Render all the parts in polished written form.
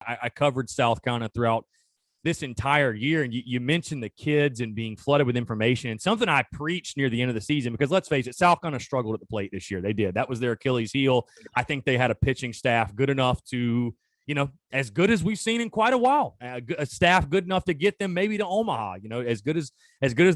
I covered South Carolina throughout this entire year, and you mentioned the kids and being flooded with information, and something I preached near the end of the season, because let's face it, South Carolina struggled at the plate this year. They did. That was their Achilles heel. I think they had a pitching staff good enough to, as good as we've seen in quite a while, a staff good enough to get them maybe to Omaha, as good as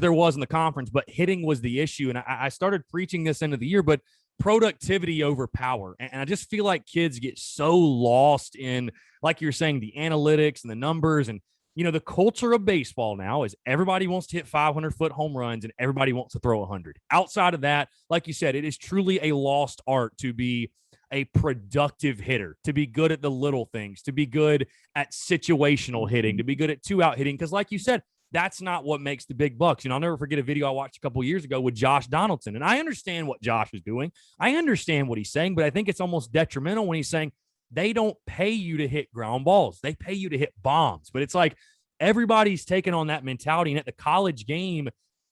there was in the conference, but hitting was the issue. And I started preaching this end of the year, but productivity over power. And I just feel like kids get so lost in, like you're saying, the analytics and the numbers. And the culture of baseball now is everybody wants to hit 500-foot home runs and everybody wants to throw 100. Outside of that, like you said, it is truly a lost art to be a productive hitter, to be good at the little things, to be good at situational hitting, to be good at two-out hitting. Because like you said, that's not what makes the big bucks. I'll never forget a video I watched a couple of years ago with Josh Donaldson. And I understand what Josh is doing. I understand what he's saying, but I think it's almost detrimental when he's saying, they don't pay you to hit ground balls. They pay you to hit bombs. But it's like everybody's taken on that mentality. And at the college game,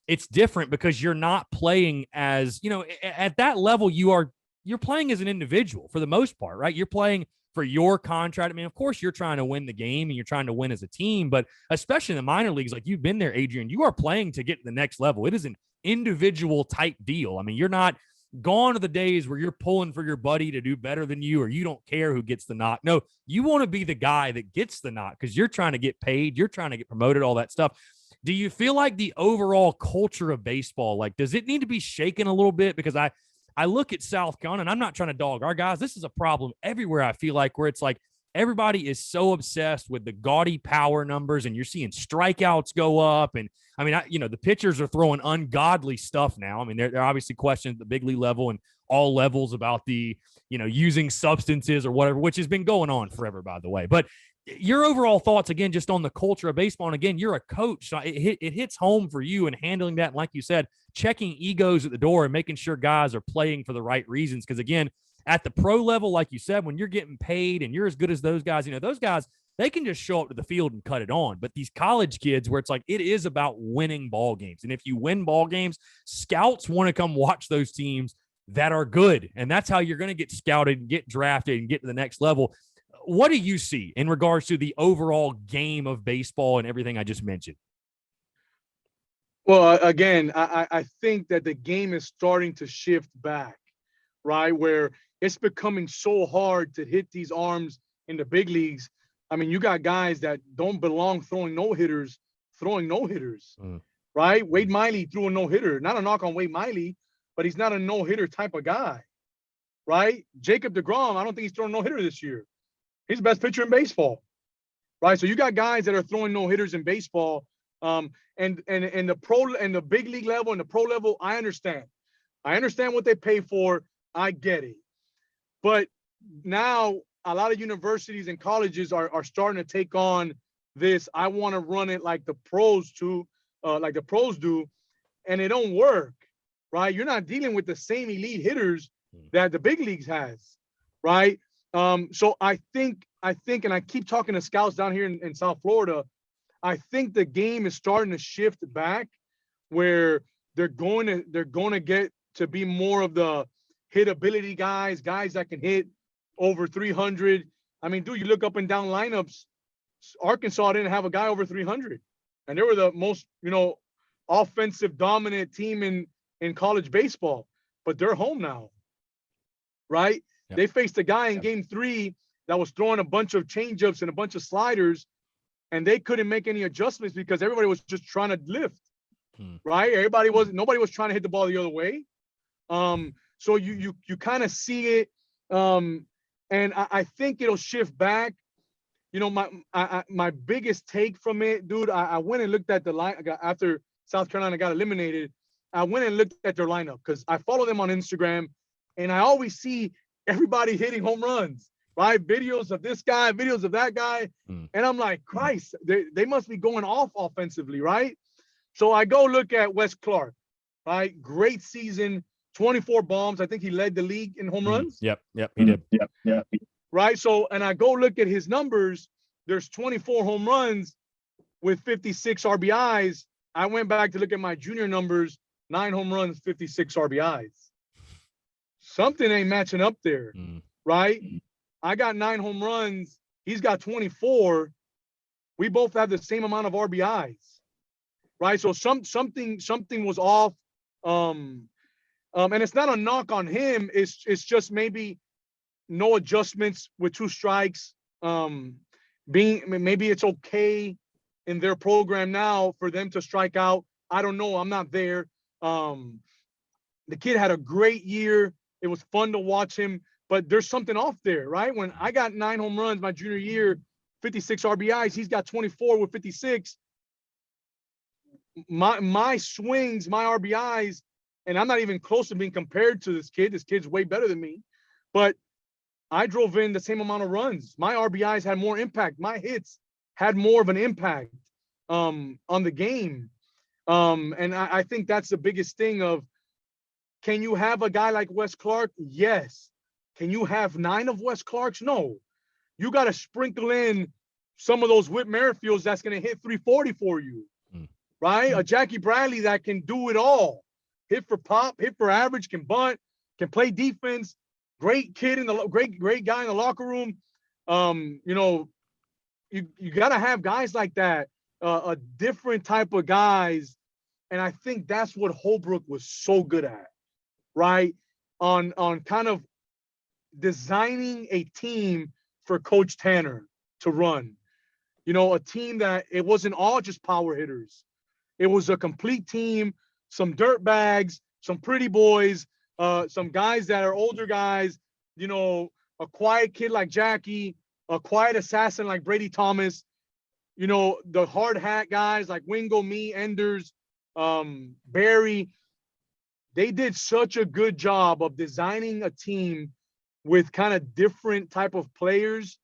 it's different because you're not playing as, at that level, you're playing as an individual for the most part, right? You're playing for your contract. I mean, of course, you're trying to win the game and you're trying to win as a team, but especially in the minor leagues, like you've been there, Adrian, you are playing to get to the next level. It is an individual type deal. I mean, you're not gone are the days where you're pulling for your buddy to do better than you, or you don't care who gets the knock. No, you want to be the guy that gets the knock because you're trying to get paid. You're trying to get promoted, all that stuff. Do you feel like the overall culture of baseball, like, does it need to be shaken a little bit? Because I look at South Carolina, and I'm not trying to dog our guys. This is a problem everywhere, I feel like, where it's like everybody is so obsessed with the gaudy power numbers, and you're seeing strikeouts go up. And I mean, the pitchers are throwing ungodly stuff now. I mean, there are obviously questions at the big league level and all levels about the, using substances or whatever, which has been going on forever, by the way. But your overall thoughts, again, just on the culture of baseball. And again, you're a coach. So it hits home for you in handling that. And like you said, checking egos at the door and making sure guys are playing for the right reasons. Because again, at the pro level, like you said, when you're getting paid and you're as good as those guys, those guys, they can just show up to the field and cut it on. But these college kids, where it's like, it is about winning ball games. And if you win ball games, scouts want to come watch those teams that are good. And that's how you're going to get scouted and get drafted and get to the next level. What do you see in regards to the overall game of baseball and everything I just mentioned? Well, again, I think that the game is starting to shift back, right? Where it's becoming so hard to hit these arms in the big leagues. I mean, you got guys that don't belong throwing no-hitters, right? Wade Miley threw a no-hitter. Not a knock on Wade Miley, but he's not a no-hitter type of guy, right? Jacob deGrom, I don't think he's throwing no-hitter this year. He's the best pitcher in baseball, right? So you got guys that are throwing no-hitters in baseball. And the pro and the big league level and the pro level, I understand. I understand what they pay for. I get it. But now a lot of universities and colleges are starting to take on this. I want to run it like the pros do, and it don't work, right? You're not dealing with the same elite hitters that the big leagues has, right? So I think, and I keep talking to scouts down here in South Florida, I think the game is starting to shift back where they're going to get to be more of the hitability guys that can hit over 300. I mean, dude, you look up and down lineups, Arkansas didn't have a guy over 300. And they were the most, offensive dominant team in college baseball. But they're home now, right? Yep. They faced a guy in game 3 that was throwing a bunch of changeups and a bunch of sliders, and they couldn't make any adjustments because everybody was just trying to lift, right? Nobody was trying to hit the ball the other way. So you kind of see it. And I think it'll shift back. My biggest take from it, dude, I went and looked at the line after South Carolina got eliminated. I went and looked at their lineup because I follow them on Instagram, and I always see everybody hitting home runs, right? Videos of this guy, videos of that guy. And I'm like, Christ, they must be going off offensively, right? So I go look at Wes Clark, right? Great season, 24 bombs. I think he led the league in home runs. Yep, he did. Yep. Right. So, and I go look at his numbers. There's 24 home runs with 56 RBIs. I went back to look at my junior numbers, 9 home runs, 56 RBIs. Something ain't matching up there, right? I got 9 home runs He's got 24. We both have the same amount of RBIs, right? So something was off. And it's not a knock on him. It's just maybe no adjustments with 2 strikes. Maybe it's okay in their program now for them to strike out. I don't know. I'm not there. The kid had a great year. It was fun to watch him, but there's something off there, right? When I got 9 home runs my junior year, 56 RBIs, he's got 24 with 56. My swings, my RBIs, and I'm not even close to being compared to this kid. This kid's way better than me, but I drove in the same amount of runs. My RBIs had more impact. My hits had more of an impact on the game. And I think that's the biggest thing of, can you have a guy like Wes Clark? Yes. Can you have 9 of Wes Clarks? No. You got to sprinkle in some of those Whit Merrifields that's going to hit 340 for you, right? A Jackie Bradley that can do it all. Hit for pop, hit for average, can bunt, can play defense. Great kid in the great guy in the locker room. You know, you got to have guys like that, a different type of guys. And I think that's what Holbrook was so good at, right? On kind of designing a team for Coach Tanner to run. You know, a team that it wasn't all just power hitters. It was a complete team, some dirt bags, some pretty boys, some guys that are older guys, you know, a quiet kid like Jackie, a quiet assassin like Brady Thomas, you know, the hard hat guys like Wingo, me, Enders, Barry. They did such a good job of designing a team with kind of different type of players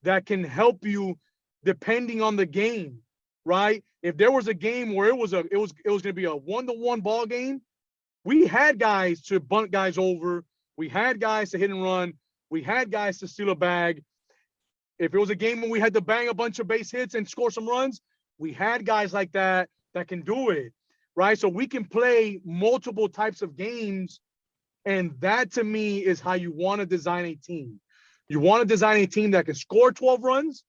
that can help you depending on the game, right? If there was a game where it was going to be a 1-to-1 ball game, we had guys to bunt guys over. We had guys to hit and run. We had guys to steal a bag. If it was a game when we had to bang a bunch of base hits and score some runs, we had guys like that can do it, right? So we can play multiple types of games, and that to me is how you want to design a team. You want to design a team that can score 12 runs,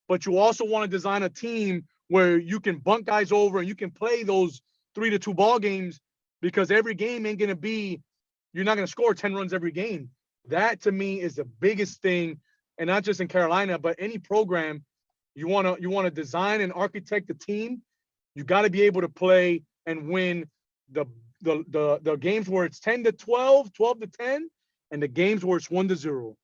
but you also want to design a team where you can bunt guys over and you can play those 3-2 ball games, because every game ain't going to be, you're not going to score 10 runs every game. That to me is the biggest thing. And not just in Carolina, but any program, you want to design and architect the team. You got to be able to play and win the games where it's 10-12, 12-10, and the games where it's 1-0.